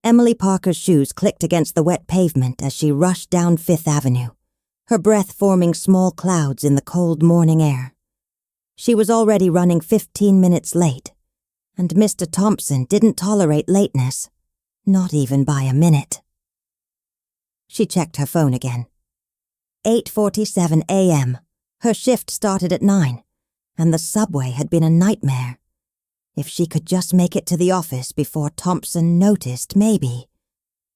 Emily Parker's shoes clicked against the wet pavement as she rushed down Fifth Avenue, her breath forming small clouds in the cold morning air. She was already running 15 minutes late, and Mr. Thompson didn't tolerate lateness, not even by a minute. She checked her phone again. 8:47 a.m. Her shift started at 9, and the subway had been a nightmare. If she could just make it to the office before Thompson noticed, maybe,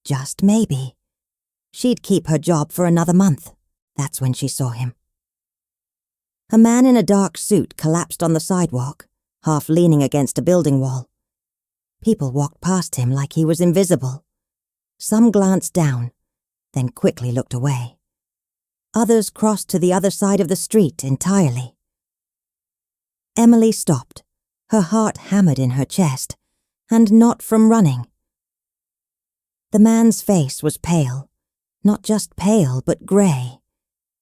just maybe, she'd keep her job for another month. That's when she saw him. A man in a dark suit collapsed on the sidewalk, half leaning against a building wall. People walked past him like he was invisible. Some glanced down, then quickly looked away. Others crossed to the other side of the street entirely. Emily stopped, her heart hammered in her chest, and not from running. The man's face was pale, not just pale, but grey.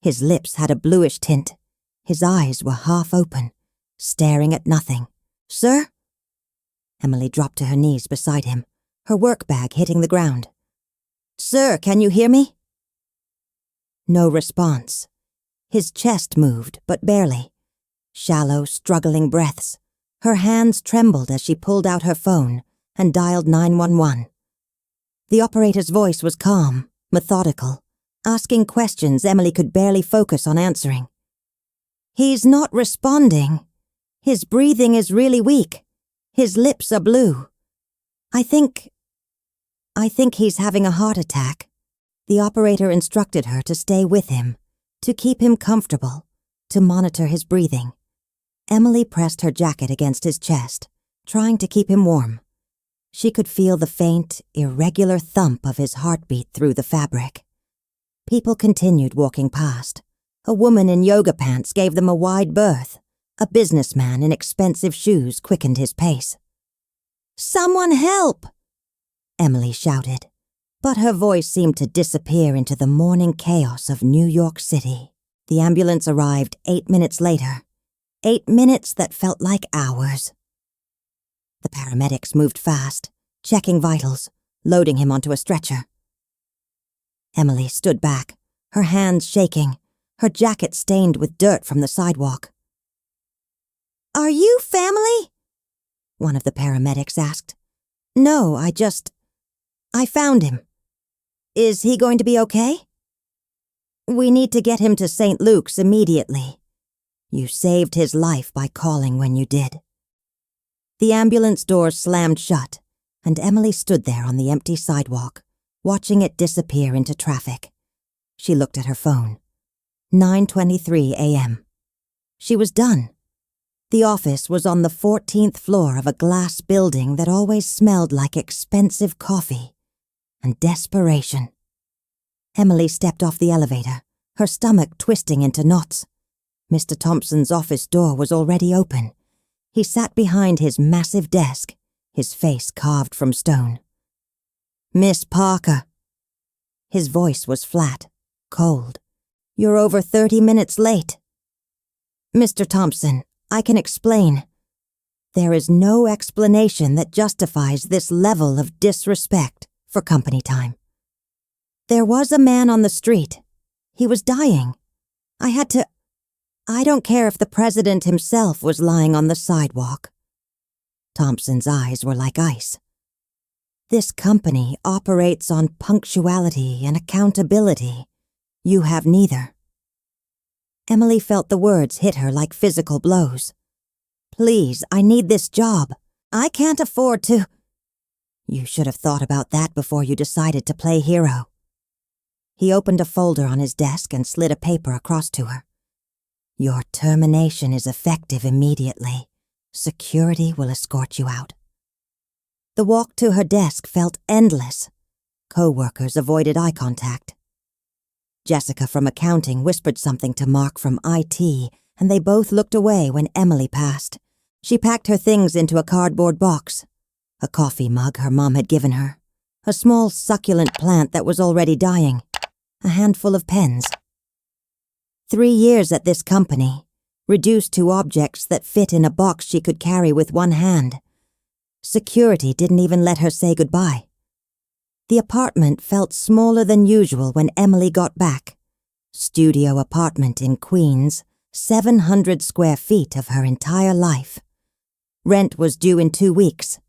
His lips had a bluish tint. His eyes were half open, staring at nothing. "Sir?" Emily dropped to her knees beside him, her work bag hitting the ground. "Sir, can you hear me?" No response. His chest moved, but barely. Shallow, struggling breaths. Her hands trembled as she pulled out her phone and dialed 911. The operator's voice was calm, methodical, asking questions Emily could barely focus on answering. "He's not responding. His breathing is really weak. His lips are blue. I think he's having a heart attack." The operator instructed her to stay with him, to keep him comfortable, to monitor his breathing. Emily pressed her jacket against his chest, trying to keep him warm. She could feel the faint, irregular thump of his heartbeat through the fabric. People continued walking past. A woman in yoga pants gave them a wide berth. A businessman in expensive shoes quickened his pace. "Someone help!" Emily shouted, but her voice seemed to disappear into the morning chaos of New York City. The ambulance arrived 8 minutes later. 8 minutes that felt like hours. The paramedics moved fast, checking vitals, loading him onto a stretcher. Emily stood back, her hands shaking, her jacket stained with dirt from the sidewalk. "Are you family?" one of the paramedics asked. "No, I found him. Is he going to be okay?" "We need to get him to St. Luke's immediately. You saved his life by calling when you did." The ambulance doors slammed shut, and Emily stood there on the empty sidewalk, watching it disappear into traffic. She looked at her phone. 9:23 a.m. She was done. The office was on the 14th floor of a glass building that always smelled like expensive coffee and desperation. Emily stepped off the elevator, her stomach twisting into knots. Mr. Thompson's office door was already open. He sat behind his massive desk, his face carved from stone. "Miss Parker." His voice was flat, cold. "You're over 30 minutes late." "Mr. Thompson, I can explain." There is no explanation that justifies this level of disrespect for company time. "There was a man on the street. He was dying. I don't care if the president himself was lying on the sidewalk." Thompson's eyes were like ice. "This company operates on punctuality and accountability. You have neither." Emily felt the words hit her like physical blows. "Please, I need this job. I can't afford to—" "You should have thought about that before you decided to play hero." He opened a folder on his desk and slid a paper across to her. "Your termination is effective immediately. Security will escort you out." The walk to her desk felt endless. Co-workers avoided eye contact. Jessica from accounting whispered something to Mark from IT, and they both looked away when Emily passed. She packed her things into a cardboard box. A coffee mug her mom had given her. A small succulent plant that was already dying. A handful of pens. 3 years at this company, reduced to objects that fit in a box she could carry with one hand. Security didn't even let her say goodbye. The apartment felt smaller than usual when Emily got back. Studio apartment in Queens, 700 square feet of her entire life. Rent was due in 2 weeks,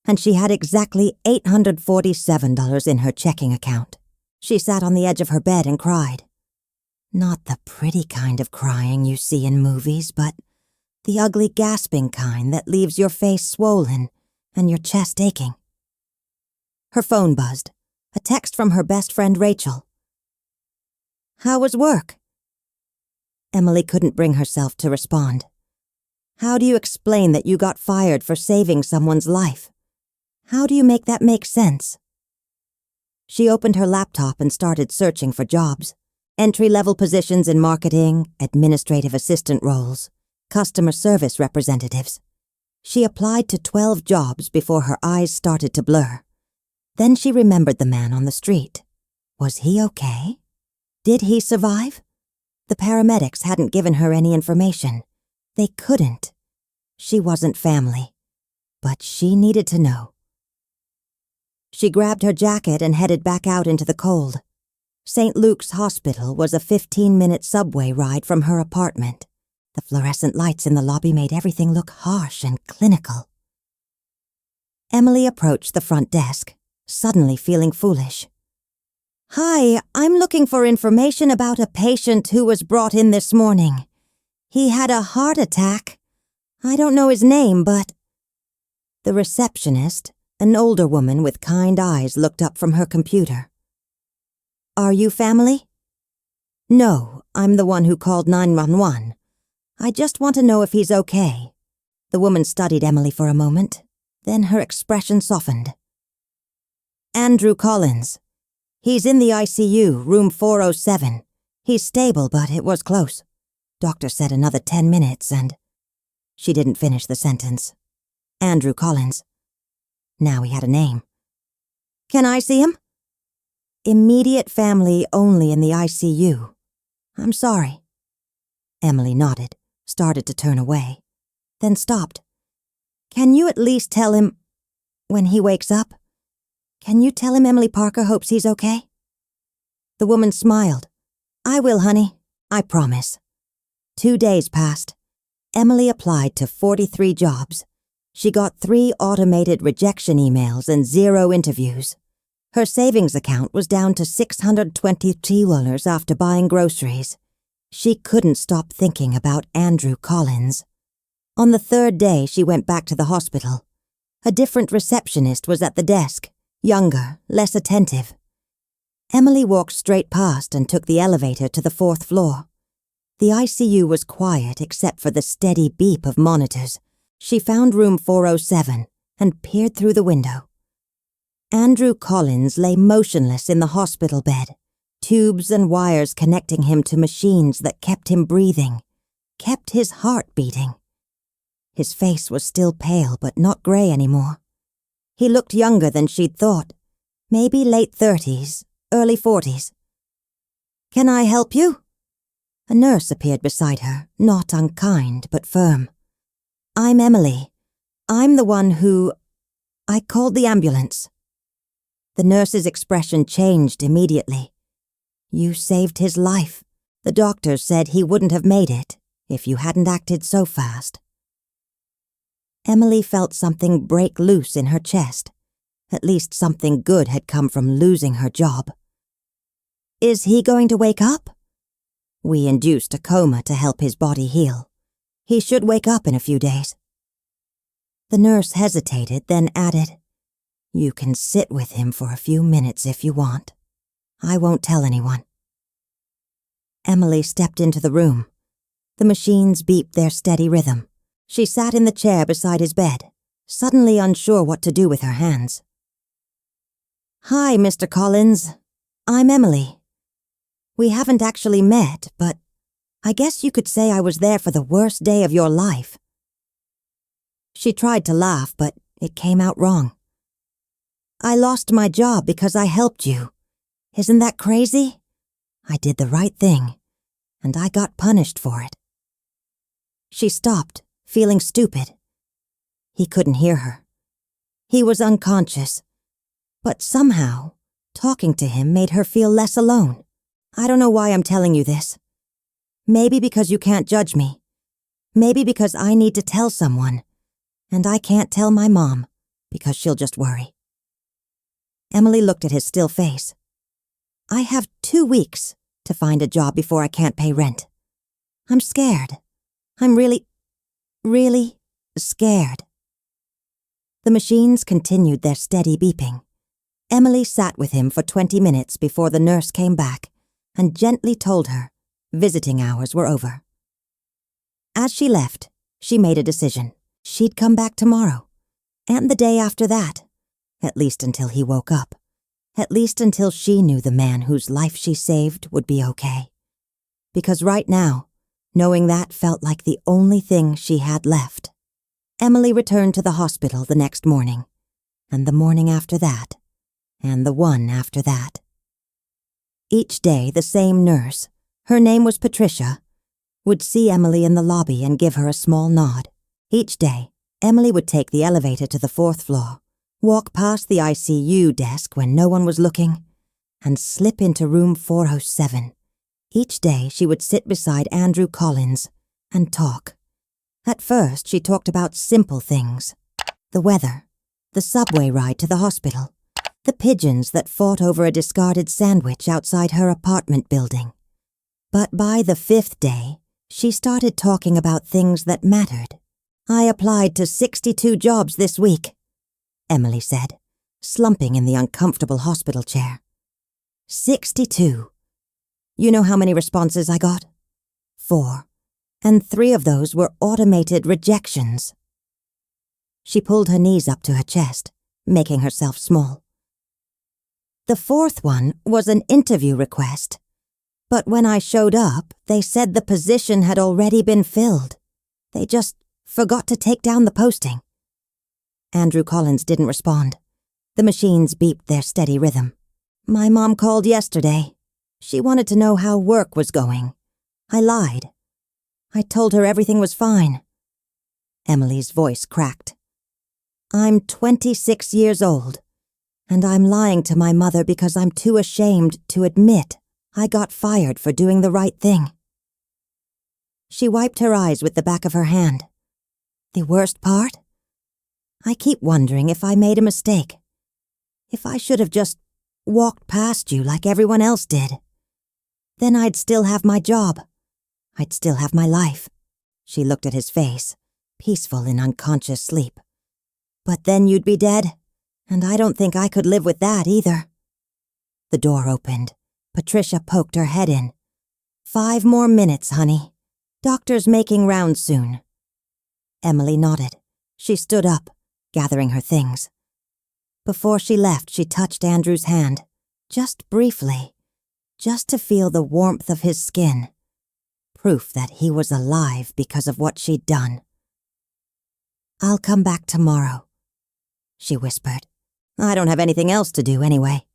and she had exactly $847 in her checking account. She sat on the edge of her bed and cried. Not the pretty kind of crying you see in movies, but the ugly gasping kind that leaves your face swollen and your chest aching. Her phone buzzed, a text from her best friend Rachel. How was work? Emily couldn't bring herself to respond. How do you explain that you got fired for saving someone's life? How do you make that make sense? She opened her laptop and started searching for jobs. Entry-level positions in marketing, administrative assistant roles, customer service representatives. She applied to 12 jobs before her eyes started to blur. Then she remembered the man on the street. Was he okay? Did he survive? The paramedics hadn't given her any information. They couldn't. She wasn't family. But she needed to know. She grabbed her jacket and headed back out into the cold. St. Luke's Hospital was a 15-minute subway ride from her apartment. The fluorescent lights in the lobby made everything look harsh and clinical. Emily approached the front desk, suddenly feeling foolish. Hi, I'm looking for information about a patient who was brought in this morning. He had a heart attack. I don't know his name, but... The receptionist, an older woman with kind eyes, looked up from her computer. Are you family? No, I'm the one who called 911. I just want to know if he's okay. The woman studied Emily for a moment, then her expression softened. Andrew Collins. He's in the ICU, room 407. He's stable, but it was close. Doctor said another 10 minutes and... She didn't finish the sentence. Andrew Collins. Now he had a name. Can I see him? Immediate family only in the ICU. I'm sorry. Emily nodded, started to turn away, then stopped. Can you at least tell him... when he wakes up? Can you tell him Emily Parker hopes he's okay? The woman smiled. I will, honey. I promise. 2 days passed. Emily applied to 43 jobs. She got 3 automated rejection emails and 0 interviews. Her savings account was down to $620 after buying groceries. She couldn't stop thinking about Andrew Collins. On the 3rd day, she went back to the hospital. A different receptionist was at the desk, younger, less attentive. Emily walked straight past and took the elevator to the 4th floor. The ICU was quiet except for the steady beep of monitors. She found room 407 and peered through the window. Andrew Collins lay motionless in the hospital bed, tubes and wires connecting him to machines that kept him breathing, kept his heart beating. His face was still pale but not gray anymore. He looked younger than she'd thought, maybe late 30s, early 40s. Can I help you? A nurse appeared beside her, not unkind but firm. I'm Emily. I'm the one who... I called the ambulance. The nurse's expression changed immediately. You saved his life. The doctors said he wouldn't have made it if you hadn't acted so fast. Emily felt something break loose in her chest. At least something good had come from losing her job. Is he going to wake up? We induced a coma to help his body heal. He should wake up in a few days. The nurse hesitated, then added, You can sit with him for a few minutes if you want. I won't tell anyone. Emily stepped into the room. The machines beeped their steady rhythm. She sat in the chair beside his bed, suddenly unsure what to do with her hands. Hi, Mr. Collins. I'm Emily. We haven't actually met, but I guess you could say I was there for the worst day of your life. She tried to laugh, but it came out wrong. I lost my job because I helped you. Isn't that crazy? I did the right thing, and I got punished for it. She stopped, feeling stupid. He couldn't hear her. He was unconscious, but somehow Talking to him made her feel less alone. I don't know why I'm telling you this. Maybe because you can't judge me. Maybe because I need to tell someone, and I can't tell my mom because she'll just worry. Emily looked at his still face. I have 2 weeks to find a job before I can't pay rent. I'm scared. I'm really scared. The machines continued their steady beeping. Emily sat with him for 20 minutes before the nurse came back and gently told her visiting hours were over. As she left, she made a decision. She'd come back tomorrow, and the day after that, at least until he woke up, at least until she knew the man whose life she saved would be okay. Because right now, knowing that felt like the only thing she had left. Emily returned to the hospital the next morning, and the morning after that, and the one after that. Each day, the same nurse, her name was Patricia, would see Emily in the lobby and give her a small nod. Each day, Emily would take the elevator to the 4th floor, walk past the ICU desk when no one was looking, and slip into room 407. Each day, she would sit beside Andrew Collins and talk. At first, she talked about simple things. The weather, the subway ride to the hospital, the pigeons that fought over a discarded sandwich outside her apartment building. But by the 5th day, she started talking about things that mattered. I applied to 62 jobs this week, Emily said, slumping in the uncomfortable hospital chair. 62. You know how many responses I got? 4. And 3 of those were automated rejections. She pulled her knees up to her chest, making herself small. The 4th one was an interview request, but when I showed up, they said the position had already been filled. They just forgot to take down the posting. Andrew Collins didn't respond. The machines beeped their steady rhythm. My mom called yesterday. She wanted to know how work was going. I lied. I told her everything was fine. Emily's voice cracked. I'm 26 years old, and I'm lying to my mother because I'm too ashamed to admit I got fired for doing the right thing. She wiped her eyes with the back of her hand. The worst part? I keep wondering if I made a mistake. If I should have just walked past you like everyone else did. Then I'd still have my job. I'd still have my life. She looked at his face, peaceful in unconscious sleep. But then you'd be dead, and I don't think I could live with that either. The door opened. Patricia poked her head in. 5 more minutes, honey. Doctor's making rounds soon. Emily nodded. She stood up, gathering her things. Before she left, she touched Andrew's hand, just briefly, just to feel the warmth of his skin. Proof that he was alive because of what she'd done. I'll come back tomorrow, she whispered. I don't have anything else to do anyway.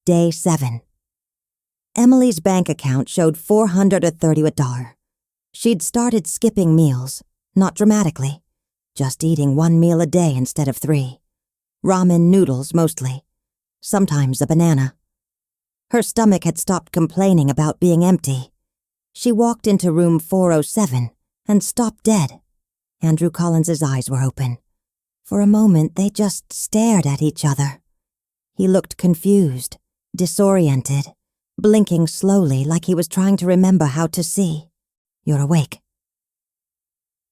Day 7. Emily's bank account showed $430. She'd started skipping meals, not dramatically, just eating 1 meal a day instead of 3. Ramen noodles mostly, sometimes a banana. Her stomach had stopped complaining about being empty. She walked into room 407 and stopped dead. Andrew Collins's eyes were open. For a moment, they just stared at each other. He looked confused, disoriented, blinking slowly like he was trying to remember how to see. You're awake.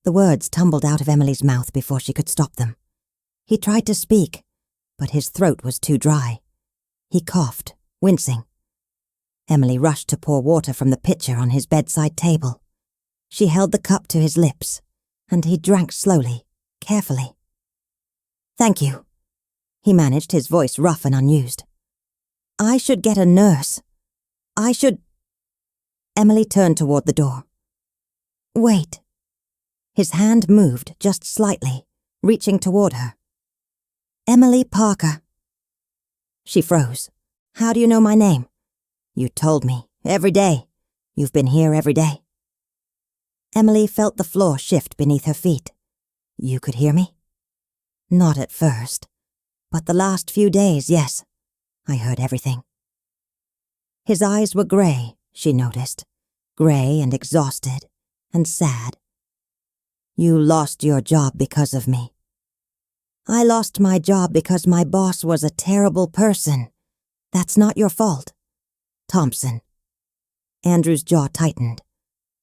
The words tumbled out of Emily's mouth before she could stop them. He tried to speak, but his throat was too dry. He coughed, wincing. Emily rushed to pour water from the pitcher on his bedside table. She held the cup to his lips, and he drank slowly, carefully. Thank you, he managed, his voice rough and unused. I should get a nurse. I should... Emily turned toward the door. Wait. His hand moved just slightly, reaching toward her. Emily Parker. She froze. How do you know my name? You told me. Every day. You've been here every day. Emily felt the floor shift beneath her feet. You could hear me? Not at first. But the last few days, yes. I heard everything. His eyes were gray, she noticed. Gray and exhausted and sad. You lost your job because of me. I lost my job because my boss was a terrible person. That's not your fault. Thompson. Andrew's jaw tightened.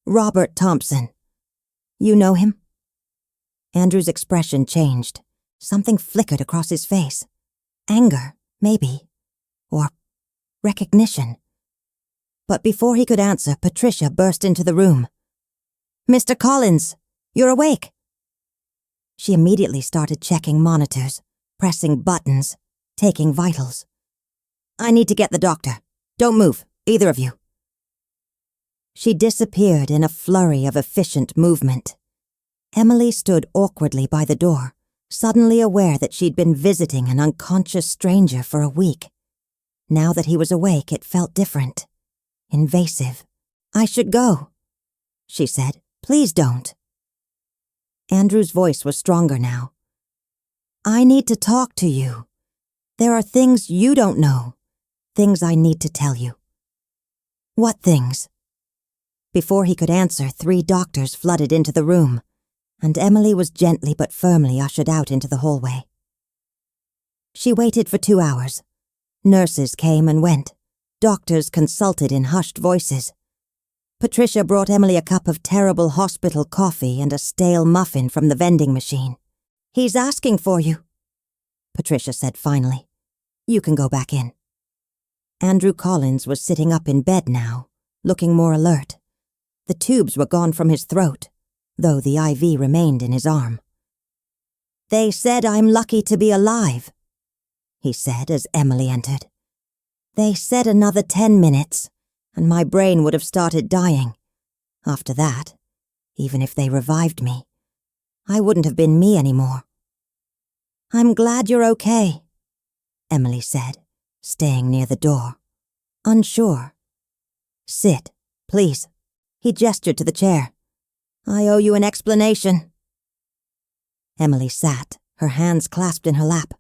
Robert Thompson. You know him? Andrew's expression changed. Something flickered across his face. Anger, maybe. Or recognition. But before he could answer, Patricia burst into the room. Mr. Collins, you're awake. She immediately started checking monitors, pressing buttons, taking vitals. I need to get the doctor. Don't move, either of you. She disappeared in a flurry of efficient movement. Emily stood awkwardly by the door, suddenly aware that she'd been visiting an unconscious stranger for a week. Now that he was awake, it felt different. Invasive. I should go, she said. Please don't. Andrew's voice was stronger now. I need to talk to you. There are things you don't know. Things I need to tell you. What things? Before he could answer, 3 doctors flooded into the room, and Emily was gently but firmly ushered out into the hallway. She waited for 2 hours. Nurses came and went. Doctors consulted in hushed voices. Patricia brought Emily a cup of terrible hospital coffee and a stale muffin from the vending machine. He's asking for you, Patricia said finally. You can go back in. Andrew Collins was sitting up in bed now, looking more alert. The tubes were gone from his throat, though the IV remained in his arm. They said I'm lucky to be alive, he said as Emily entered. They said another 10 minutes, and my brain would have started dying. After that, even if they revived me, I wouldn't have been me anymore. I'm glad you're okay, Emily said, staying near the door, unsure. Sit, please. He gestured to the chair. I owe you an explanation. Emily sat, her hands clasped in her lap.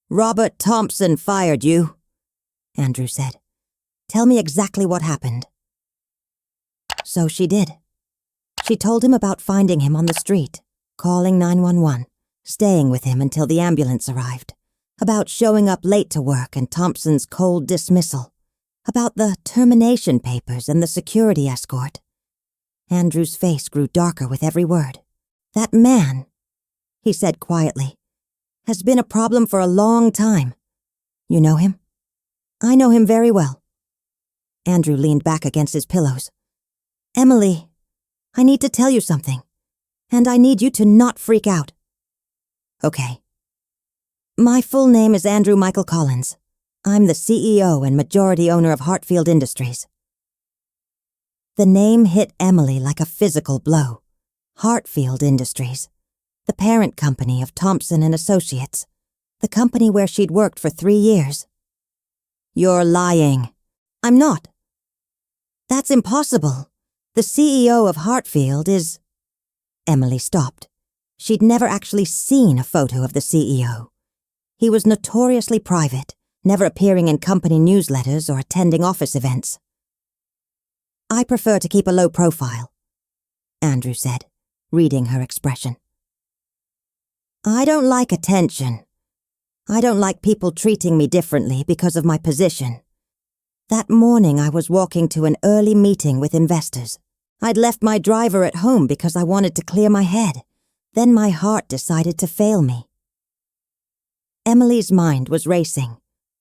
Robert Thompson fired you, Andrew said. Tell me exactly what happened. So she did. She told him about finding him on the street, calling 911, staying with him until the ambulance arrived, about showing up late to work and Thompson's cold dismissal, about the termination papers and the security escort. Andrew's face grew darker with every word. That man, he said quietly, has been a problem for a long time. You know him? I know him very well. Andrew leaned back against his pillows. Emily, I need to tell you something, and I need you to not freak out. Okay. My full name is Andrew Michael Collins. I'm the CEO and majority owner of Heartfelt Industries. The name hit Emily like a physical blow. Heartfelt Industries, the parent company of Thompson and Associates, the company where she'd worked for 3 years. You're lying. I'm not. That's impossible. The CEO of Heartfelt is... Emily stopped. She'd never actually seen a photo of the CEO. He was notoriously private, never appearing in company newsletters or attending office events. I prefer to keep a low profile, Andrew said, reading her expression. I don't like attention. I don't like people treating me differently because of my position. That morning I was walking to an early meeting with investors. I'd left my driver at home because I wanted to clear my head. Then my heart decided to fail me. Emily's mind was racing.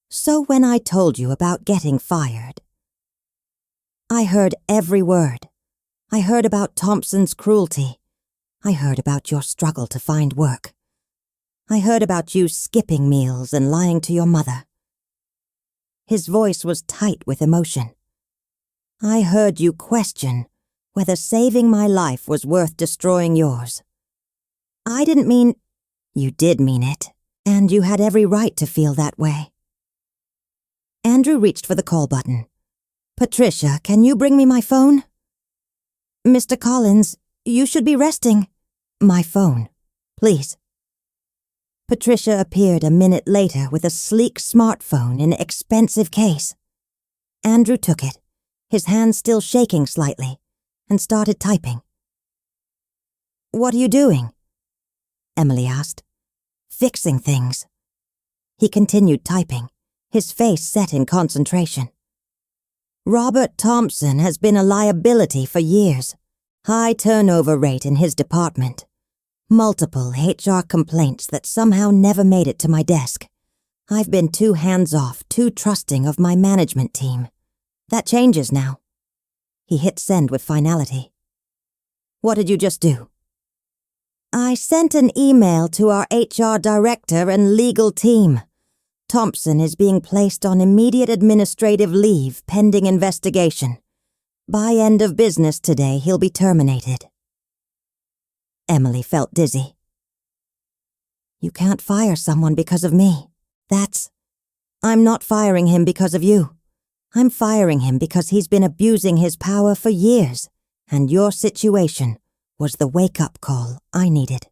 So when I told you about getting fired, I heard every word. I heard about Thompson's cruelty. I heard about your struggle to find work. I heard about you skipping meals and lying to your mother. His voice was tight with emotion. I heard you question whether saving my life was worth destroying yours. I didn't mean... You did mean it, and you had every right to feel that way. Andrew reached for the call button. Patricia, can you bring me my phone? Mr. Collins, you should be resting. My phone, please. Patricia appeared a minute later with a sleek smartphone in an expensive case. Andrew took it, his hands still shaking slightly, and started typing. "What are you doing?" Emily asked. "Fixing things." He continued typing, his face set in concentration. "Robert Thompson has been a liability for years. High turnover rate in his department. Multiple HR complaints that somehow never made it to my desk. I've been too hands-off, too trusting of my management team. That changes now." He hit send with finality. "What did you just do?" "I sent an email to our HR director and legal team. Thompson is being placed on immediate administrative leave pending investigation. By end of business today, he'll be terminated." Emily felt dizzy. "You can't fire someone because of me. I'm not firing him because of you. I'm firing him because he's been abusing his power for years, and your situation was the wake-up call I needed."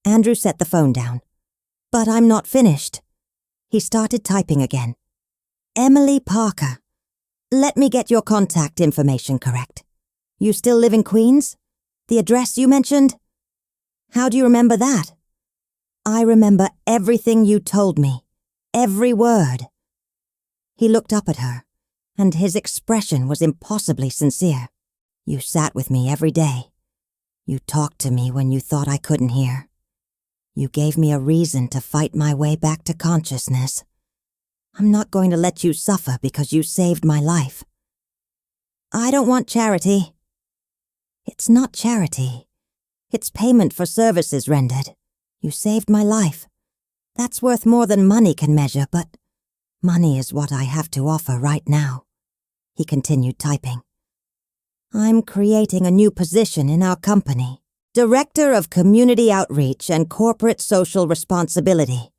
Andrew set the phone down. "But I'm not finished." He started typing again. "Emily Parker. Let me get your contact information correct. You still live in Queens? The address you mentioned? How do you remember that?" "I remember everything you told me. Every word." He looked up at her, and his expression was impossibly sincere. "You sat with me every day. You talked to me when you thought I couldn't hear. You gave me a reason to fight my way back to consciousness. I'm not going to let you suffer because you saved my life." "I don't want charity." "It's not charity. It's payment for services rendered. You saved my life. That's worth more than money can measure, but money is what I have to offer right now." He continued typing. "I'm creating a new position in our company. Director of Community Outreach and Corporate Social Responsibility.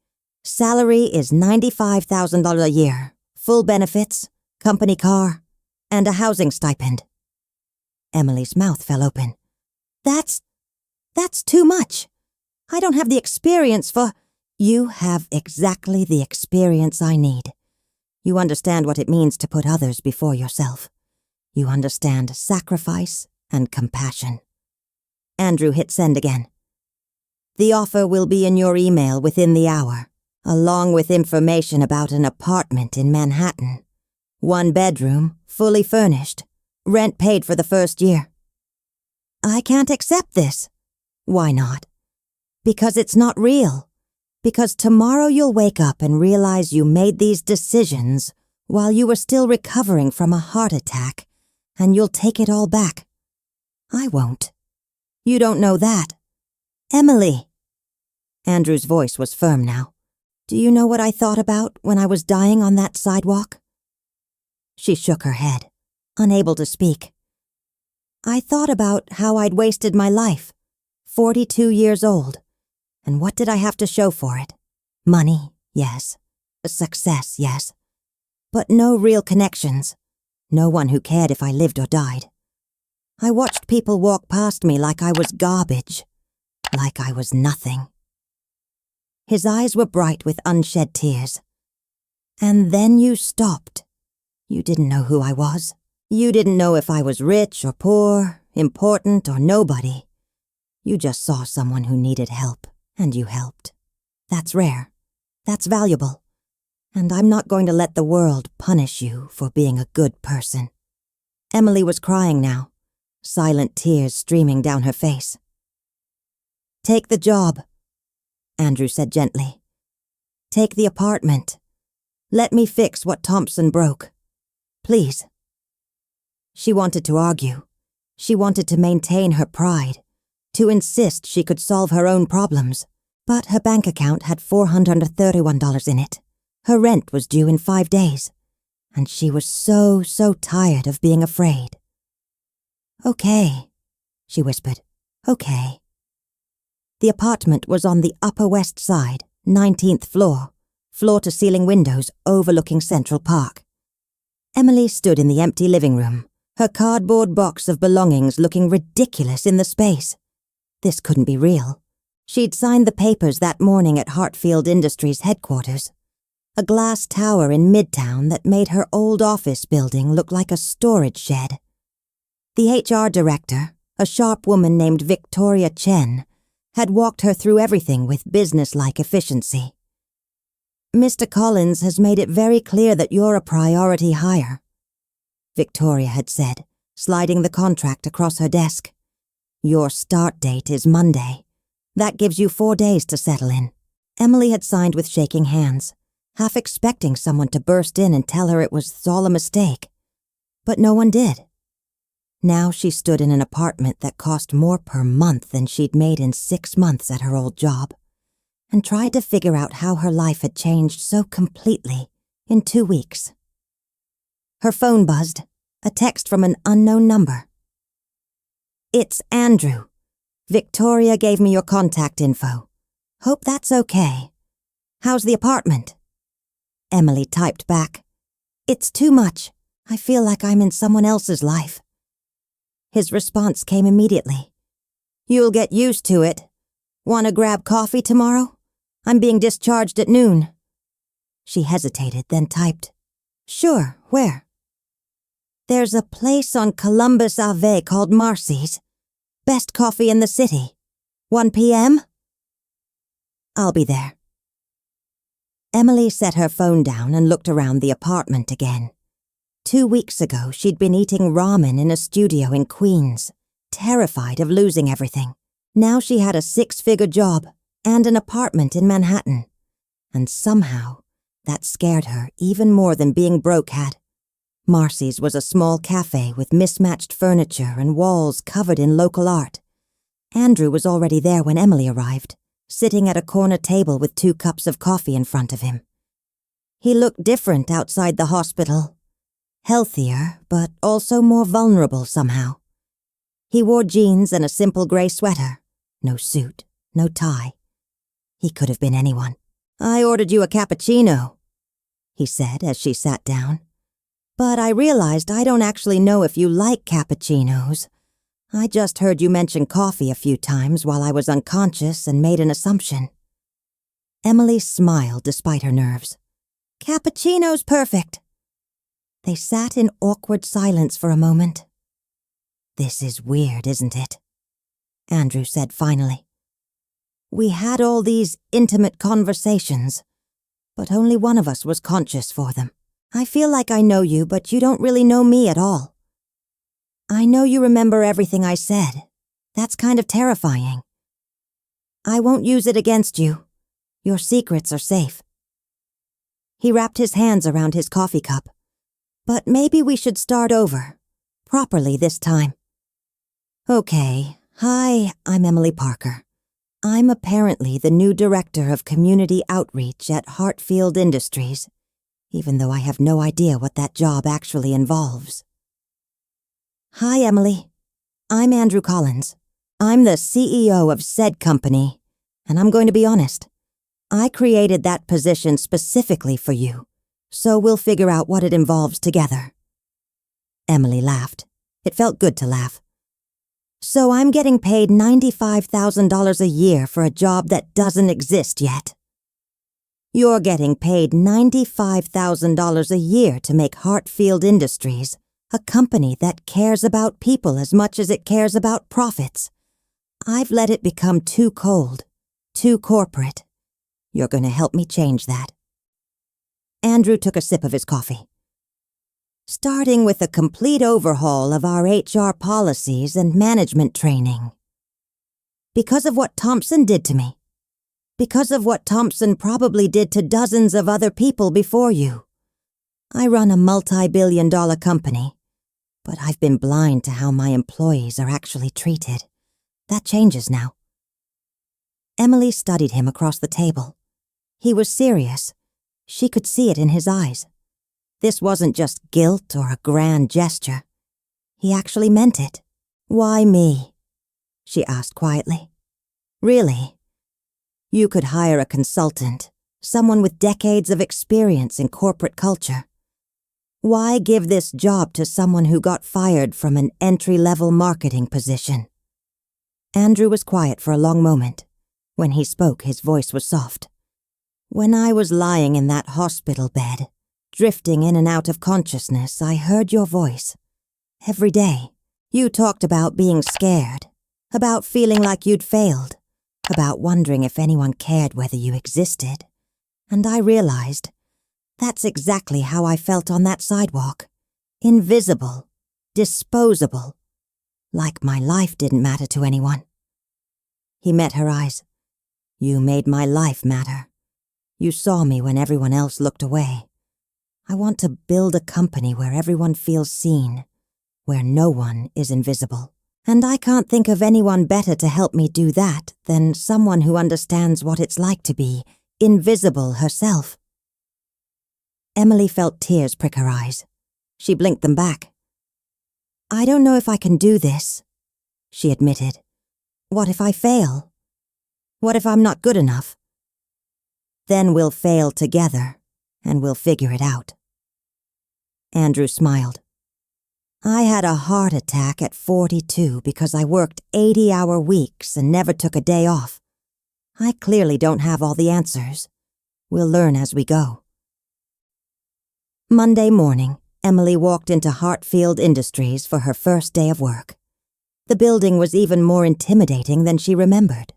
Salary is $95,000 a year, full benefits, company car, and a housing stipend." Emily's mouth fell open. That's too much. I don't have the experience for—" "You have exactly the experience I need. You understand what it means to put others before yourself. You understand sacrifice and compassion." Andrew hit send again. "The offer will be in your email within the hour, along with information about an apartment in Manhattan. 1 bedroom, fully furnished. Rent paid for the first year." "I can't accept this." "Why not?" "Because it's not real. Because tomorrow you'll wake up and realize you made these decisions while you were still recovering from a heart attack, and you'll take it all back. I won't. You don't know that. Emily." Andrew's voice was firm now. "Do you know what I thought about when I was dying on that sidewalk?" She shook her head, unable to speak. "I thought about how I'd wasted my life, 42 years old, and what did I have to show for it? Money, yes. Success, yes. But no real connections. No one who cared if I lived or died. I watched people walk past me like I was garbage, like I was nothing." His eyes were bright with unshed tears. "And then you stopped. You didn't know who I was. You didn't know if I was rich or poor, important or nobody. You just saw someone who needed help, and you helped. That's rare. That's valuable. And I'm not going to let the world punish you for being a good person." Emily was crying now, silent tears streaming down her face. "Take the job," Andrew said gently. "Take the apartment. Let me fix what Thompson broke. Please." She wanted to argue. She wanted to maintain her pride, to insist she could solve her own problems. But her bank account had $431 in it. Her rent was due in 5 days. And she was so tired of being afraid. "Okay," she whispered. "Okay." The apartment was on the Upper West Side, 19th floor, floor-to-ceiling windows overlooking Central Park. Emily stood in the empty living room, her cardboard box of belongings looking ridiculous in the space. This couldn't be real. She'd signed the papers that morning at Heartfelt Industries headquarters, a glass tower in Midtown that made her old office building look like a storage shed. The HR director, a sharp woman named Victoria Chen, had walked her through everything with businesslike efficiency. "Mr. Collins has made it very clear that you're a priority hire," Victoria had said, sliding the contract across her desk. "Your start date is Monday. That gives you 4 days to settle in." Emily had signed with shaking hands, half expecting someone to burst in and tell her it was all a mistake. But no one did. Now she stood in an apartment that cost more per month than she'd made in 6 months at her old job, and tried to figure out how her life had changed so completely in 2 weeks. Her phone buzzed, a text from an unknown number. "It's Andrew. Victoria gave me your contact info. Hope that's okay. How's the apartment?" Emily typed back, "It's too much. I feel like I'm in someone else's life." His response came immediately. "You'll get used to it. Want to grab coffee tomorrow? I'm being discharged at noon." She hesitated, then typed, "Sure, where?" "There's a place on Columbus Ave called Marcy's. Best coffee in the city. 1 p.m.? I'll be there." Emily set her phone down and looked around the apartment again. 2 weeks ago, she'd been eating ramen in a studio in Queens, terrified of losing everything. Now she had a 6-figure job and an apartment in Manhattan. And somehow, that scared her even more than being broke had. Marcy's was a small cafe with mismatched furniture and walls covered in local art. Andrew was already there when Emily arrived, sitting at a corner table with 2 cups of coffee in front of him. He looked different outside the hospital. Healthier, but also more vulnerable somehow. He wore jeans and a simple gray sweater. No suit, no tie. He could have been anyone. "I ordered you a cappuccino," he said as she sat down. "But I realized I don't actually know if you like cappuccinos. I just heard you mention coffee a few times while I was unconscious and made an assumption." Emily smiled despite her nerves. "Cappuccino's perfect." They sat in awkward silence for a moment. "This is weird, isn't it?" Andrew said finally. "We had all these intimate conversations, but only one of us was conscious for them. I feel like I know you, but you don't really know me at all. I know you remember everything I said. That's kind of terrifying. I won't use it against you. Your secrets are safe." He wrapped his hands around his coffee cup. "But maybe we should start over. Properly this time." "Okay. Hi, I'm Emily Parker. I'm apparently the new director of community outreach at Heartfelt Industries, even though I have no idea what that job actually involves." "Hi, Emily. I'm Andrew Collins. I'm the CEO of said company, and I'm going to be honest. I created that position specifically for you, so we'll figure out what it involves together." Emily laughed. It felt good to laugh. "So I'm getting paid $95,000 a year for a job that doesn't exist yet." "You're getting paid $95,000 a year to make Heartfelt Industries a company that cares about people as much as it cares about profits. I've let it become too cold, too corporate. You're going to help me change that." Andrew took a sip of his coffee. "Starting with a complete overhaul of our HR policies and management training. Because of what Thompson did to me. Because of what Thompson probably did to dozens of other people before you. I run a multi-billion-dollar company, but I've been blind to how my employees are actually treated. That changes now." Emily studied him across the table. He was serious. She could see it in his eyes. This wasn't just guilt or a grand gesture. He actually meant it. "Why me?" she asked quietly. "Really? You could hire a consultant, someone with decades of experience in corporate culture. Why give this job to someone who got fired from an entry-level marketing position?" Andrew was quiet for a long moment, When he spoke, his voice was soft. "When I was lying in that hospital bed, drifting in and out of consciousness, I heard your voice. Every day, you talked about being scared, about feeling like you'd failed, about wondering if anyone cared whether you existed. And I realized that's exactly how I felt on that sidewalk. Invisible, disposable, like my life didn't matter to anyone." He met her eyes. "You made my life matter. You saw me when everyone else looked away. I want to build a company where everyone feels seen, where no one is invisible. And I can't think of anyone better to help me do that than someone who understands what it's like to be invisible herself." Emily felt tears prick her eyes. She blinked them back. "I don't know if I can do this," she admitted. "What if I fail? What if I'm not good enough?" "Then we'll fail together, and we'll figure it out." Andrew smiled. "I had a heart attack at 42 because I worked 80-hour weeks and never took a day off. I clearly don't have all the answers. We'll learn as we go." Monday morning, Emily walked into Heartfelt Industries for her first day of work. The building was even more intimidating than she remembered.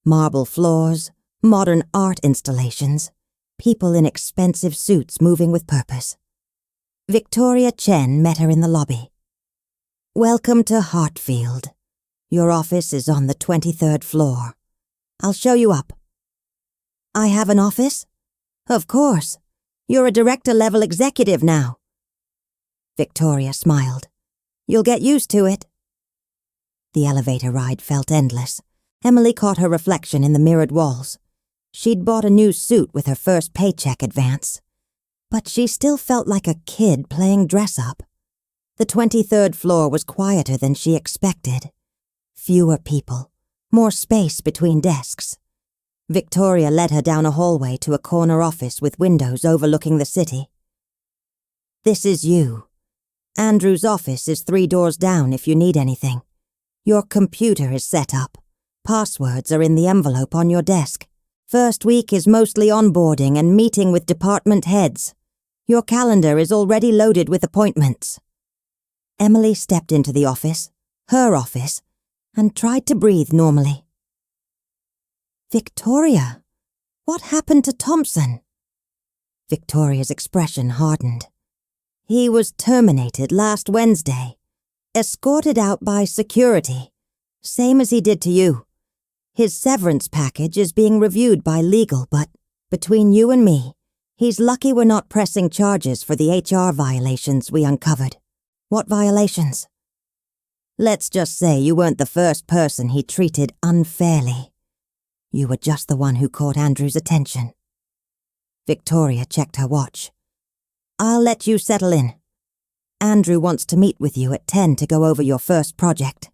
Marble floors, modern art installations, people in expensive suits moving with purpose. Victoria Chen met her in the lobby. "Welcome to Heartfelt. Your office is on the 23rd floor. I'll show you up." "I have an office?" "Of course. You're a director-level executive now." Victoria smiled. "You'll get used to it." The elevator ride felt endless. Emily caught her reflection in the mirrored walls. She'd bought a new suit with her first paycheck advance. But she still felt like a kid playing dress-up. The 23rd floor was quieter than she expected. Fewer people, more space between desks. Victoria led her down a hallway to a corner office with windows overlooking the city. "This is you. Andrew's office is 3 doors down if you need anything. Your computer is set up. Passwords are in the envelope on your desk. First week is mostly onboarding and meeting with department heads. Your calendar is already loaded with appointments." Emily stepped into the office, her office, and tried to breathe normally. "Victoria, what happened to Thompson?" Victoria's expression hardened. "He was terminated last Wednesday, escorted out by security, same as he did to you. His severance package is being reviewed by legal, but between you and me, he's lucky we're not pressing charges for the HR violations we uncovered." "What violations?" "Let's just say you weren't the first person he treated unfairly. You were just the one who caught Andrew's attention." Victoria checked her watch. "I'll let you settle in. Andrew wants to meet with you at 10 to go over your first project."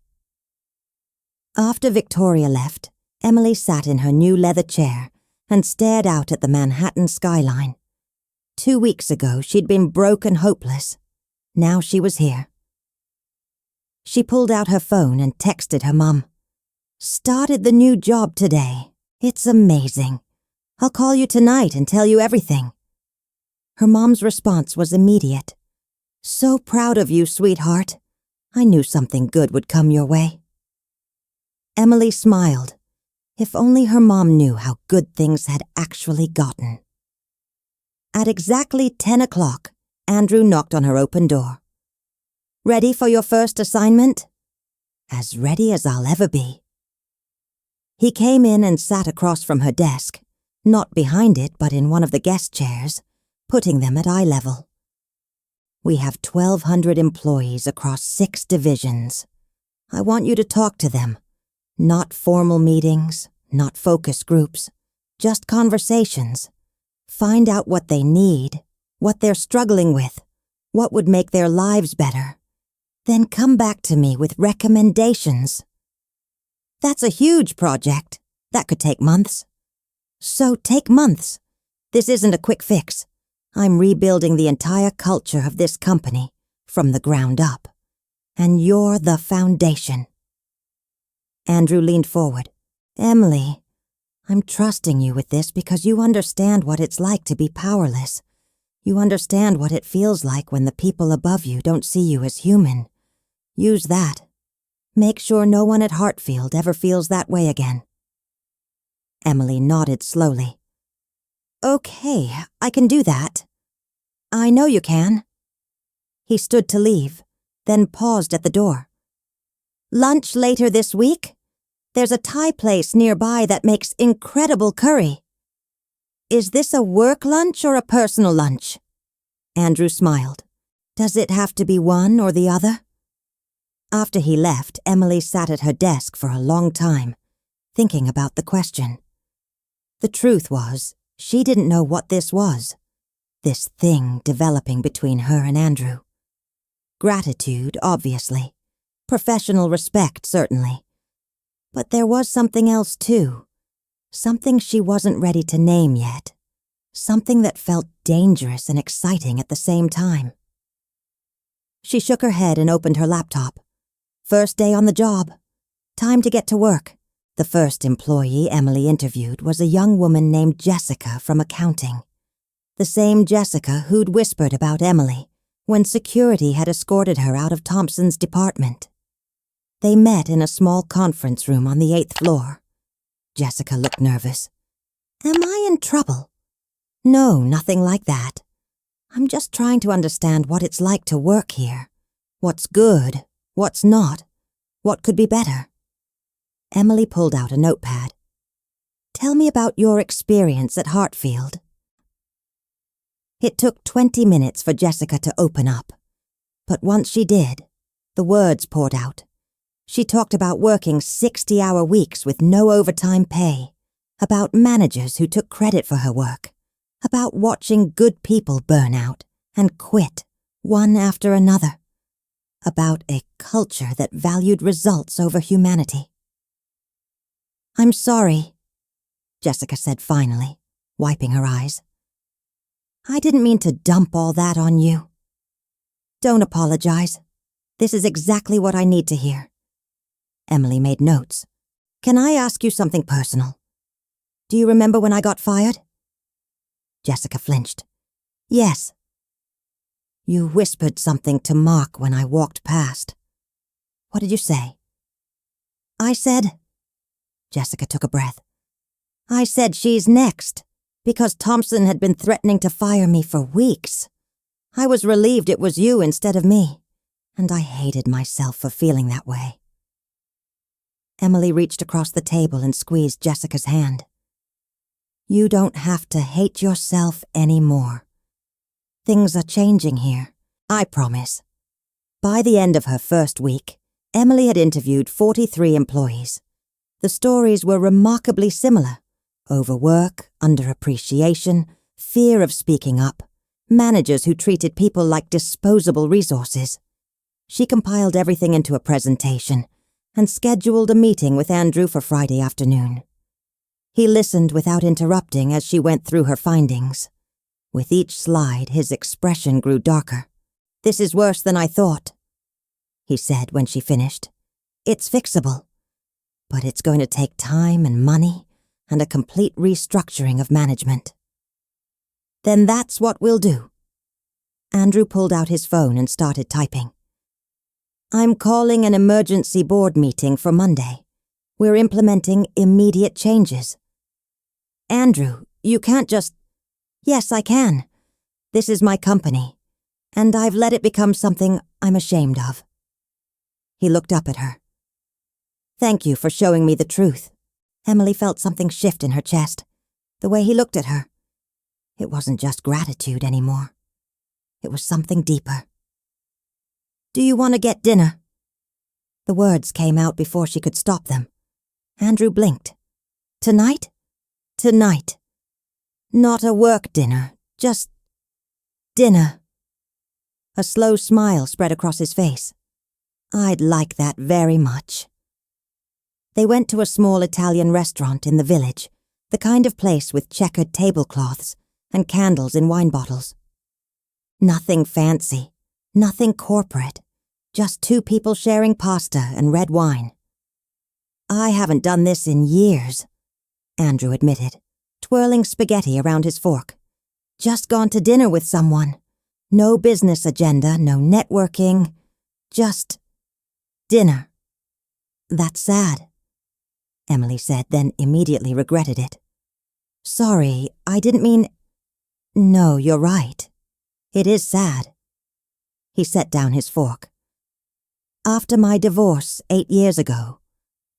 After Victoria left, Emily sat in her new leather chair and stared out at the Manhattan skyline. 2 weeks ago, she'd been broke and hopeless. Now she was here. She pulled out her phone and texted her mum. "Started the new job today. It's amazing. I'll call you tonight and tell you everything." Her mom's response was immediate. "So proud of you, sweetheart. I knew something good would come your way." Emily smiled. If only her mom knew how good things had actually gotten. At exactly 10 o'clock, Andrew knocked on her open door. "Ready for your first assignment?" "As ready as I'll ever be." He came in and sat across from her desk, not behind it but in one of the guest chairs, putting them at eye level. "We have 1,200 employees across 6 divisions. I want you to talk to them. Not formal meetings, not focus groups, just conversations. Find out what they need, what they're struggling with, what would make their lives better. Then come back to me with recommendations." "That's a huge project. That could take months." "So take months. This isn't a quick fix. I'm rebuilding the entire culture of this company from the ground up. And you're the foundation." Andrew leaned forward. "Emily, I'm trusting you with this because you understand what it's like to be powerless. You understand what it feels like when the people above you don't see you as human. Use that. Make sure no one at Heartfield ever feels that way again." Emily nodded slowly. "Okay, I can do that. I know you can." He stood to leave, then paused at the door. "Lunch later this week? There's a Thai place nearby that makes incredible curry." "Is this a work lunch or a personal lunch?" Andrew smiled. "Does it have to be one or the other?" After he left, Emily sat at her desk for a long time, thinking about the question. The truth was, she didn't know what this was, this thing developing between her and Andrew. Gratitude, obviously. Professional respect, certainly. But there was something else, too. Something she wasn't ready to name yet. Something that felt dangerous and exciting at the same time. She shook her head and opened her laptop. First day on the job. Time to get to work. The first employee Emily interviewed was a young woman named Jessica from accounting. The same Jessica who'd whispered about Emily when security had escorted her out of Thompson's department. They met in a small conference room on the 8th floor. Jessica looked nervous. "Am I in trouble?" "No, nothing like that. I'm just trying to understand what it's like to work here. What's good, what's not, what could be better." Emily pulled out a notepad. "Tell me about your experience at Heartfield." It took 20 minutes for Jessica to open up. But once she did, the words poured out. She talked about working 60-hour weeks with no overtime pay, about managers who took credit for her work, about watching good people burn out and quit, one after another, about a culture that valued results over humanity. "I'm sorry," Jessica said finally, wiping her eyes. "I didn't mean to dump all that on you." "Don't apologize. This is exactly what I need to hear." Emily made notes. "Can I ask you something personal? Do you remember when I got fired?" Jessica flinched. "Yes." "You whispered something to Mark when I walked past. What did you say?" "I said..." Jessica took a breath. "I said she's next, because Thompson had been threatening to fire me for weeks. I was relieved it was you instead of me, and I hated myself for feeling that way." Emily reached across the table and squeezed Jessica's hand. "You don't have to hate yourself anymore. Things are changing here, I promise." By the end of her first week, Emily had interviewed 43 employees. The stories were remarkably similar. Overwork, underappreciation, fear of speaking up, managers who treated people like disposable resources. She compiled everything into a presentation and scheduled a meeting with Andrew for Friday afternoon. He listened without interrupting as she went through her findings. With each slide, his expression grew darker. "This is worse than I thought," he said when she finished. "It's fixable, but it's going to take time and money and a complete restructuring of management." "Then that's what we'll do." Andrew pulled out his phone and started typing. "I'm calling an emergency board meeting for Monday. We're implementing immediate changes." "Andrew, you can't just..." "Yes, I can. This is my company, and I've let it become something I'm ashamed of." He looked up at her. "Thank you for showing me the truth." Emily felt something shift in her chest, the way he looked at her. It wasn't just gratitude anymore. It was something deeper. "Do you want to get dinner?" The words came out before she could stop them. Andrew blinked. "Tonight?" "Tonight. Not a work dinner, just dinner." A slow smile spread across his face. "I'd like that very much." They went to a small Italian restaurant in the village, the kind of place with checkered tablecloths and candles in wine bottles. Nothing fancy, nothing corporate, just two people sharing pasta and red wine. "I haven't done this in years." Andrew admitted, twirling spaghetti around his fork. Just gone to dinner with someone. No business agenda, no networking. Just dinner. That's sad, Emily said, then immediately regretted it. Sorry, I didn't mean... No, you're right. It is sad. He set down his fork. After my divorce 8 years ago,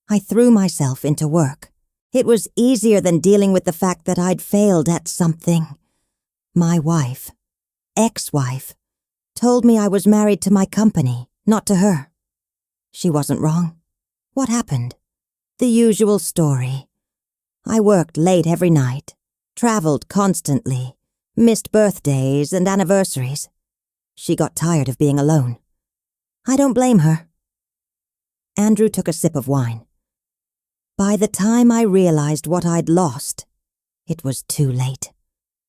I threw myself into work. It was easier than dealing with the fact that I'd failed at something. My wife, ex-wife, told me I was married to my company, not to her. She wasn't wrong. What happened? The usual story. I worked late every night, traveled constantly, missed birthdays and anniversaries. She got tired of being alone. I don't blame her. Andrew took a sip of wine. By the time I realized what I'd lost, it was too late.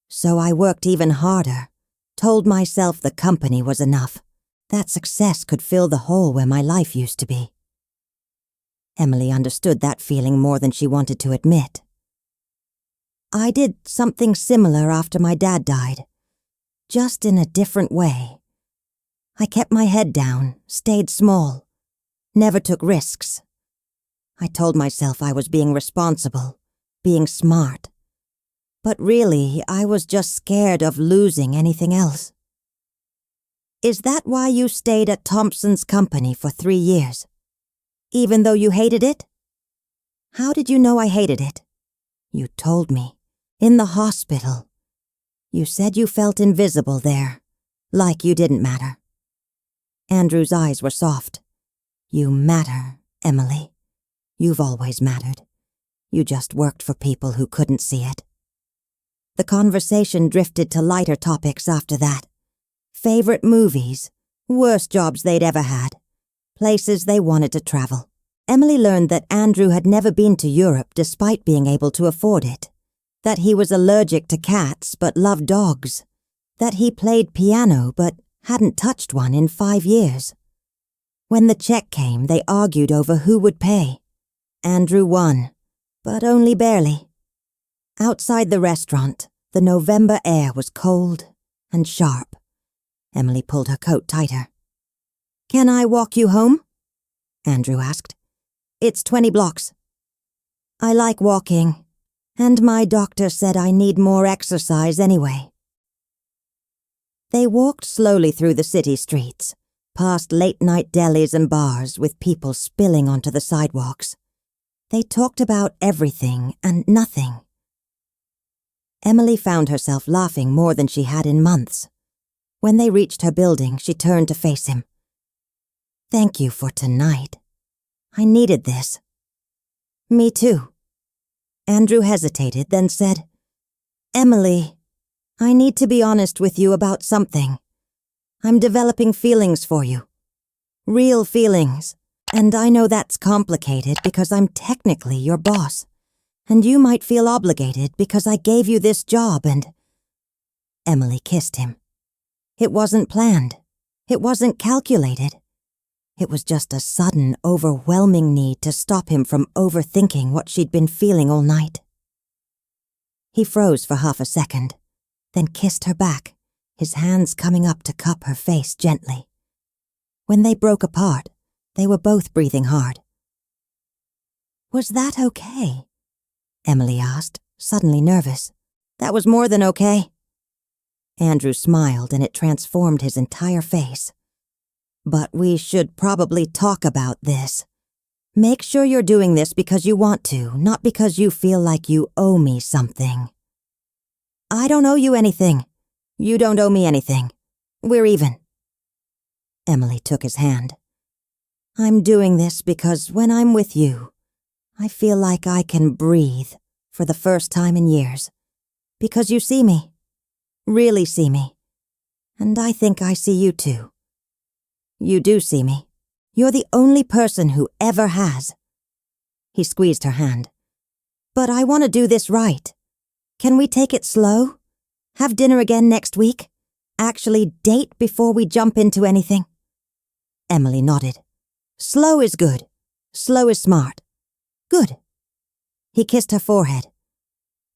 So I worked even harder, told myself the company was enough, that success could fill the hole where my life used to be. Emily understood that feeling more than she wanted to admit. I did something similar after my dad died, just in a different way. I kept my head down, stayed small, never took risks. I told myself I was being responsible, being smart. But really, I was just scared of losing anything else. Is that why you stayed at Thompson's company for 3 years? Even though you hated it? How did you know I hated it? You told me. In the hospital. You said you felt invisible there, like you didn't matter. Andrew's eyes were soft. You matter, Emily. You've always mattered. You just worked for people who couldn't see it. The conversation drifted to lighter topics after that. Favorite movies, worst jobs they'd ever had, places they wanted to travel. Emily learned that Andrew had never been to Europe despite being able to afford it, that he was allergic to cats but loved dogs, that he played piano but hadn't touched one in 5 years. When the check came, they argued over who would pay. Andrew won, but only barely. Outside the restaurant, the November air was cold and sharp. Emily pulled her coat tighter. "Can I walk you home?" Andrew asked. "It's 20 blocks. I like walking, and my doctor said I need more exercise anyway." They walked slowly through the city streets, past late-night delis and bars with people spilling onto the sidewalks. They talked about everything and nothing. Emily found herself laughing more than she had in months. When they reached her building, she turned to face him. "Thank you for tonight. I needed this." "Me too." Andrew hesitated, then said, "Emily, I need to be honest with you about something. I'm developing feelings for you. Real feelings. And I know that's complicated because I'm technically your boss. And you might feel obligated because I gave you this job and..." Emily kissed him. It wasn't planned. It wasn't calculated. It was just a sudden, overwhelming need to stop him from overthinking what she'd been feeling all night. He froze for half a second, then kissed her back, his hands coming up to cup her face gently. When they broke apart, they were both breathing hard. "Was that okay?" Emily asked, suddenly nervous. "That was more than okay." Andrew smiled, and it transformed his entire face. "But we should probably talk about this. Make sure you're doing this because you want to, not because you feel like you owe me something." "I don't owe you anything. You don't owe me anything. We're even." Emily took his hand. "I'm doing this because when I'm with you, I feel like I can breathe for the first time in years. Because you see me. Really see me. And I think I see you too. You do see me. You're the only person who ever has." He squeezed her hand. "But I want to do this right. Can we take it slow? Have dinner again next week? Actually date before we jump into anything?" Emily nodded. "Slow is good. Slow is smart. Good." He kissed her forehead,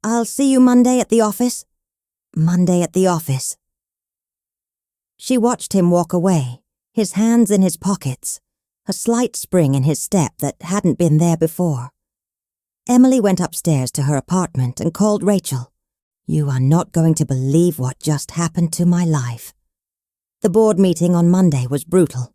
I'll see you Monday at the office. Monday at the office. She watched him walk away, his hands in his pockets, a slight spring in his step that hadn't been there before. Emily went upstairs to her apartment and called Rachel. You are not going to believe what just happened to my life. The board meeting on Monday was brutal.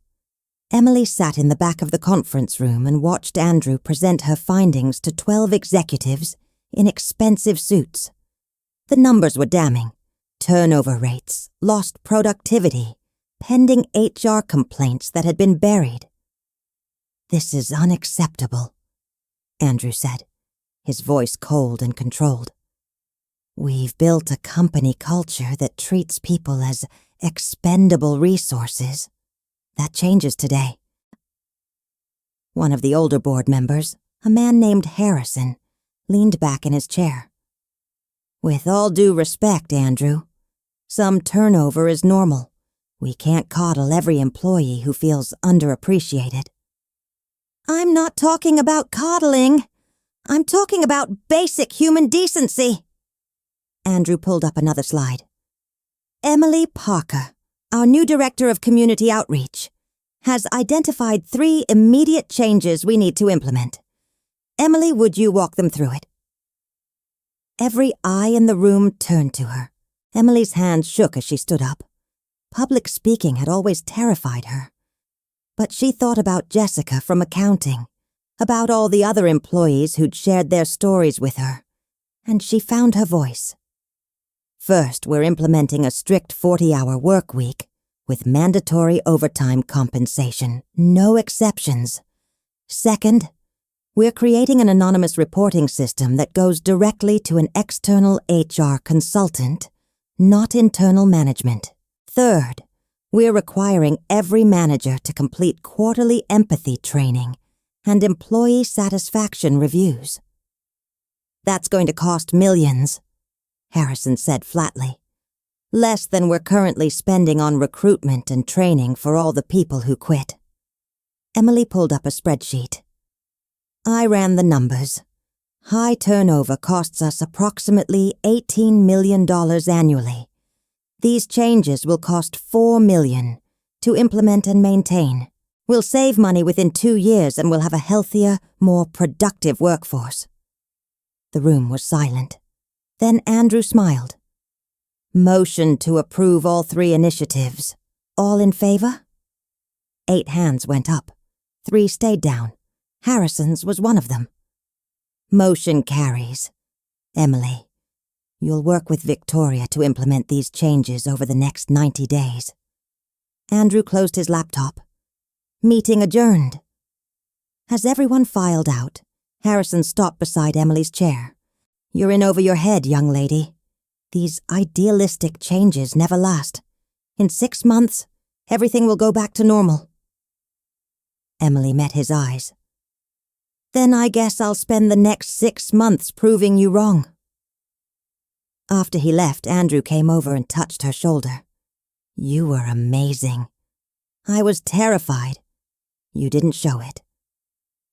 Emily sat in the back of the conference room and watched Andrew present her findings to 12 executives in expensive suits. The numbers were damning. Turnover rates, lost productivity, pending HR complaints that had been buried. This is unacceptable, Andrew said, his voice cold and controlled. We've built a company culture that treats people as expendable resources. That changes today. One of the older board members, a man named Harrison, leaned back in his chair. With all due respect, Andrew, some turnover is normal. We can't coddle every employee who feels underappreciated. I'm not talking about coddling. I'm talking about basic human decency. Andrew pulled up another slide. Emily Parker, our new Director of Community Outreach, has identified 3 immediate changes we need to implement. Emily, would you walk them through it? Every eye in the room turned to her. Emily's hands shook as she stood up. Public speaking had always terrified her. But she thought about Jessica from accounting, about all the other employees who'd shared their stories with her, and she found her voice. First, we're implementing a strict 40-hour work week with mandatory overtime compensation, no exceptions. Second, we're creating an anonymous reporting system that goes directly to an external HR consultant, not internal management. Third, we're requiring every manager to complete quarterly empathy training and employee satisfaction reviews. That's going to cost millions, Harrison said flatly. Less than we're currently spending on recruitment and training for all the people who quit. Emily pulled up a spreadsheet. I ran the numbers. High turnover costs us approximately $18 million annually. These changes will cost $4 million to implement and maintain. We'll save money within 2 years and we'll have a healthier, more productive workforce. The room was silent. Then Andrew smiled. Motion to approve all 3 initiatives. All in favor? 8 hands went up. 3 stayed down. Harrison's was one of them. Motion carries. Emily, you'll work with Victoria to implement these changes over the next 90 days. Andrew closed his laptop. Meeting adjourned. As everyone filed out, Harrison stopped beside Emily's chair. You're in over your head, young lady. These idealistic changes never last. In 6 months, everything will go back to normal. Emily met his eyes. Then I guess I'll spend the next 6 months proving you wrong. After he left, Andrew came over and touched her shoulder. You were amazing. I was terrified. You didn't show it.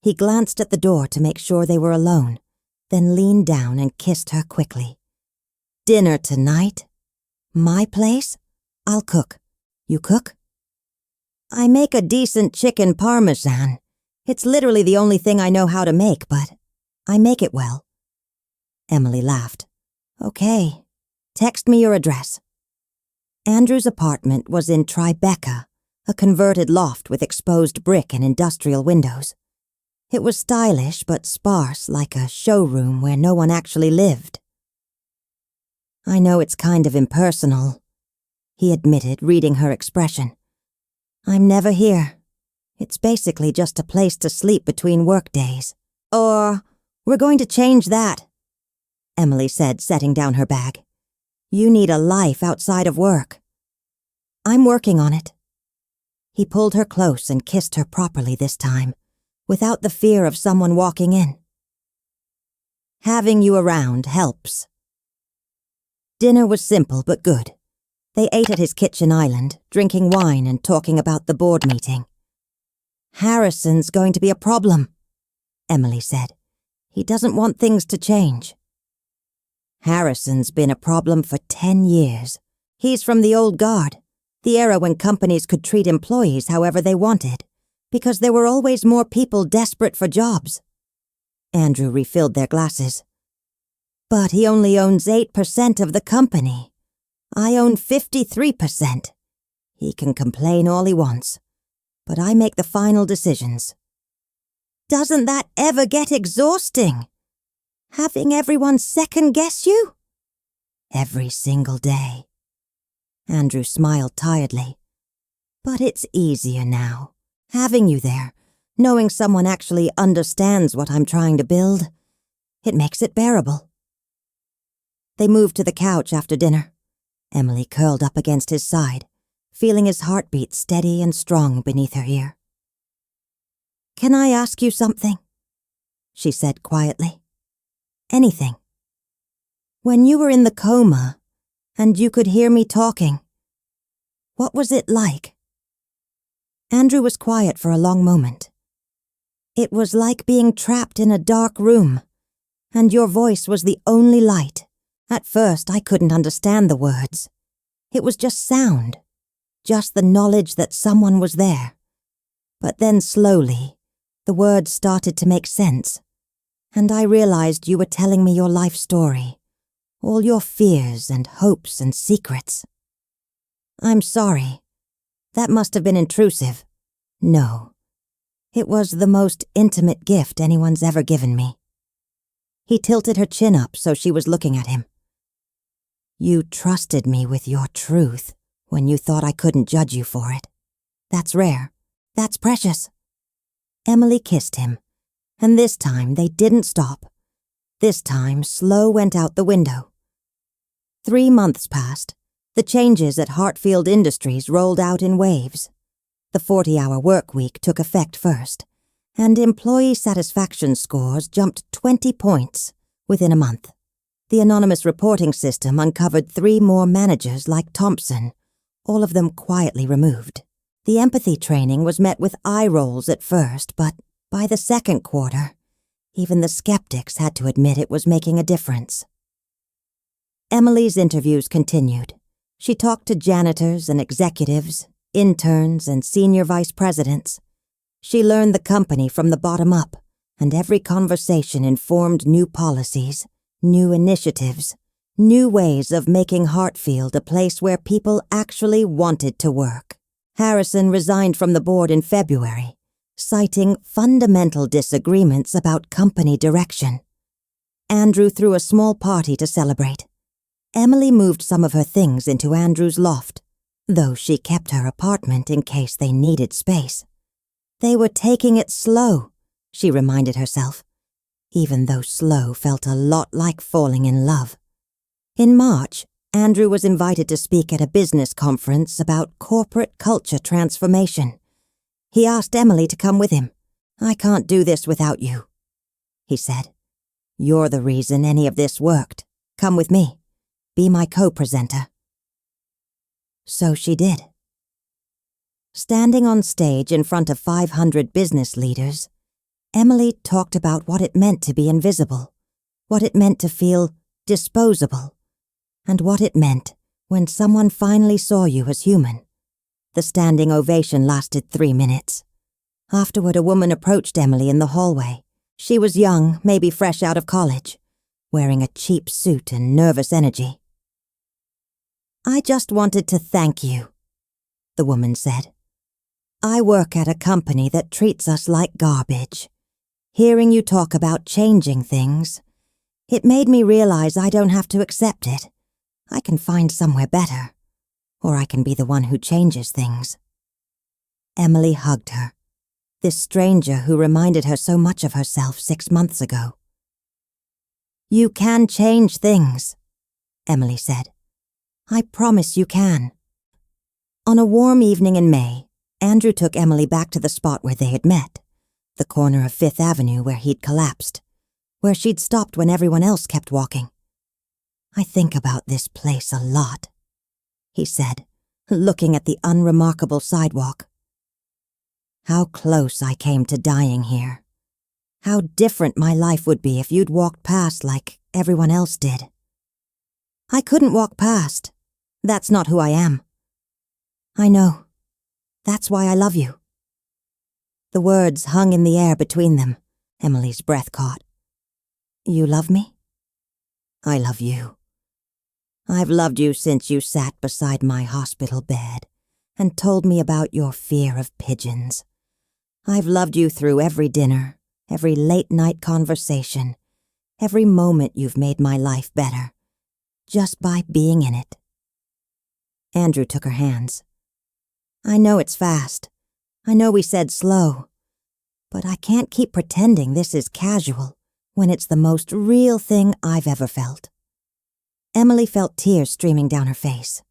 He glanced at the door to make sure they were alone, then leaned down and kissed her quickly. Dinner tonight? My place? I'll cook. You cook? I make a decent chicken parmesan. It's literally the only thing I know how to make, but I make it well. Emily laughed. Okay. Text me your address. Andrew's apartment was in Tribeca, a converted loft with exposed brick and industrial windows. It was stylish but sparse, like a showroom where no one actually lived. I know it's kind of impersonal, he admitted, reading her expression. I'm never here. It's basically just a place to sleep between work days. Or, we're going to change that, Emily said, setting down her bag. You need a life outside of work. I'm working on it. He pulled her close and kissed her properly this time, without the fear of someone walking in. Having you around helps. Dinner was simple but good. They ate at his kitchen island, drinking wine and talking about the board meeting. Harrison's going to be a problem, Emily said. He doesn't want things to change. Harrison's been a problem for 10 years. He's from the old guard, the era when companies could treat employees however they wanted, because there were always more people desperate for jobs. Andrew refilled their glasses. But he only owns 8% of the company. I own 53%. He can complain all he wants, but I make the final decisions. Doesn't that ever get exhausting? Having everyone second-guess you? Every single day. Andrew smiled tiredly. But it's easier now, having you there, knowing someone actually understands what I'm trying to build. It makes it bearable. They moved to the couch after dinner. Emily curled up against his side, feeling his heartbeat steady and strong beneath her ear. "Can I ask you something?" she said quietly. "Anything. When you were in the coma, and you could hear me talking, what was it like?" Andrew was quiet for a long moment. "It was like being trapped in a dark room, and your voice was the only light. At first, I couldn't understand the words. It was just sound, just the knowledge that someone was there. But then slowly, the words started to make sense, and I realized you were telling me your life story, all your fears and hopes and secrets. I'm sorry. That must have been intrusive. No. It was the most intimate gift anyone's ever given me." He tilted her chin up so she was looking at him. "You trusted me with your truth when you thought I couldn't judge you for it. That's rare. That's precious." Emily kissed him, and this time they didn't stop. This time, slow went out the window. 3 months passed. The changes at Heartfelt Industries rolled out in waves. The 40-hour work week took effect first, and employee satisfaction scores jumped 20 points within a month. The anonymous reporting system uncovered 3 more managers like Thompson, all of them quietly removed. The empathy training was met with eye rolls at first, but by the second quarter, even the skeptics had to admit it was making a difference. Emily's interviews continued. She talked to janitors and executives, interns and senior vice presidents. She learned the company from the bottom up, and every conversation informed new policies, new initiatives, new ways of making Heartfelt a place where people actually wanted to work. Harrison resigned from the board in February, citing fundamental disagreements about company direction. Andrew threw a small party to celebrate. Emily moved some of her things into Andrew's loft, though she kept her apartment in case they needed space. They were taking it slow, she reminded herself, even though slow felt a lot like falling in love. In March, Andrew was invited to speak at a business conference about corporate culture transformation. He asked Emily to come with him. "I can't do this without you," he said. "You're the reason any of this worked. Come with me. Be my co-presenter." So she did. Standing on stage in front of 500 business leaders, Emily talked about what it meant to be invisible, what it meant to feel disposable, and what it meant when someone finally saw you as human. The standing ovation lasted 3 minutes. Afterward, a woman approached Emily in the hallway. She was young, maybe fresh out of college, wearing a cheap suit and nervous energy. "I just wanted to thank you," the woman said. "I work at a company that treats us like garbage. Hearing you talk about changing things, it made me realize I don't have to accept it. I can find somewhere better, or I can be the one who changes things." Emily hugged her, this stranger who reminded her so much of herself 6 months ago. "You can change things," Emily said. "I promise you can." On a warm evening in May, Andrew took Emily back to the spot where they had met, the corner of 5th Avenue where he'd collapsed, where she'd stopped when everyone else kept walking. "I think about this place a lot," he said, looking at the unremarkable sidewalk. "How close I came to dying here. How different my life would be if you'd walked past like everyone else did. I couldn't walk past. That's not who I am. I know. That's why I love you." The words hung in the air between them. Emily's breath caught. "You love me? I love you. I've loved you since you sat beside my hospital bed and told me about your fear of pigeons. I've loved you through every dinner, every late-night conversation, every moment you've made my life better, just by being in it." Andrew took her hands. "I know it's fast. I know we said slow. But I can't keep pretending this is casual when it's the most real thing I've ever felt." Emily felt tears streaming down her face.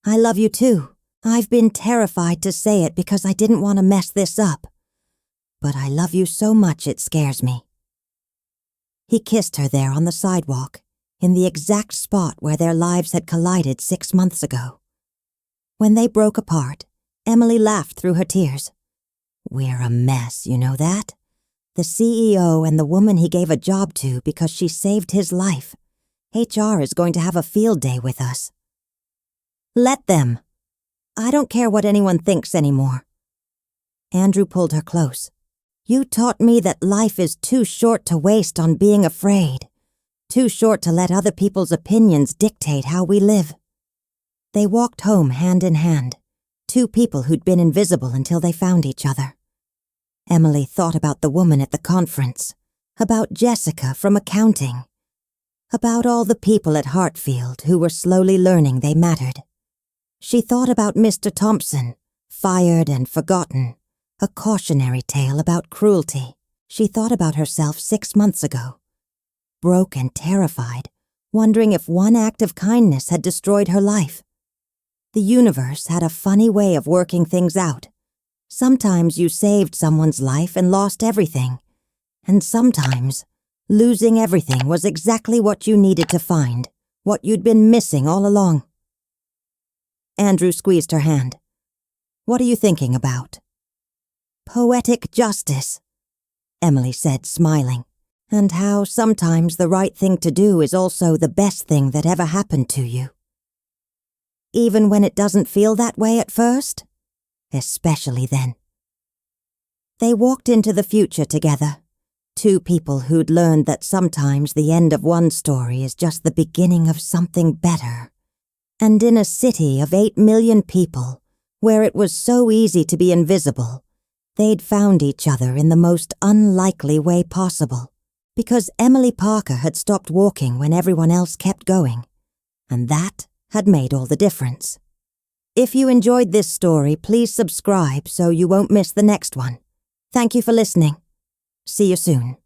"I love you too. I've been terrified to say it because I didn't want to mess this up. But I love you so much it scares me." He kissed her there on the sidewalk, in the exact spot where their lives had collided 6 months ago. When they broke apart, Emily laughed through her tears. "We're a mess, you know that? The CEO and the woman he gave a job to because she saved his life. HR is going to have a field day with us." "Let them. I don't care what anyone thinks anymore." Andrew pulled her close. "You taught me that life is too short to waste on being afraid, too short to let other people's opinions dictate how we live." They walked home hand in hand, two people who'd been invisible until they found each other. Emily thought about the woman at the conference, about Jessica from accounting, about all the people at Heartfelt who were slowly learning they mattered. She thought about Mr. Thompson, fired and forgotten, a cautionary tale about cruelty. She thought about herself 6 months ago, broke and terrified, wondering if one act of kindness had destroyed her life. The universe had a funny way of working things out. Sometimes you saved someone's life and lost everything, and sometimes losing everything was exactly what you needed to find, what you'd been missing all along. Andrew squeezed her hand. "What are you thinking about?" "Poetic justice," Emily said, smiling, "and how sometimes the right thing to do is also the best thing that ever happened to you. Even when it doesn't feel that way at first, especially then." They walked into the future together, two people who'd learned that sometimes the end of one story is just the beginning of something better. And in a city of 8 million people, where it was so easy to be invisible, they'd found each other in the most unlikely way possible, because Emily Parker had stopped walking when everyone else kept going, and that had made all the difference. If you enjoyed this story, please subscribe so you won't miss the next one. Thank you for listening. See you soon.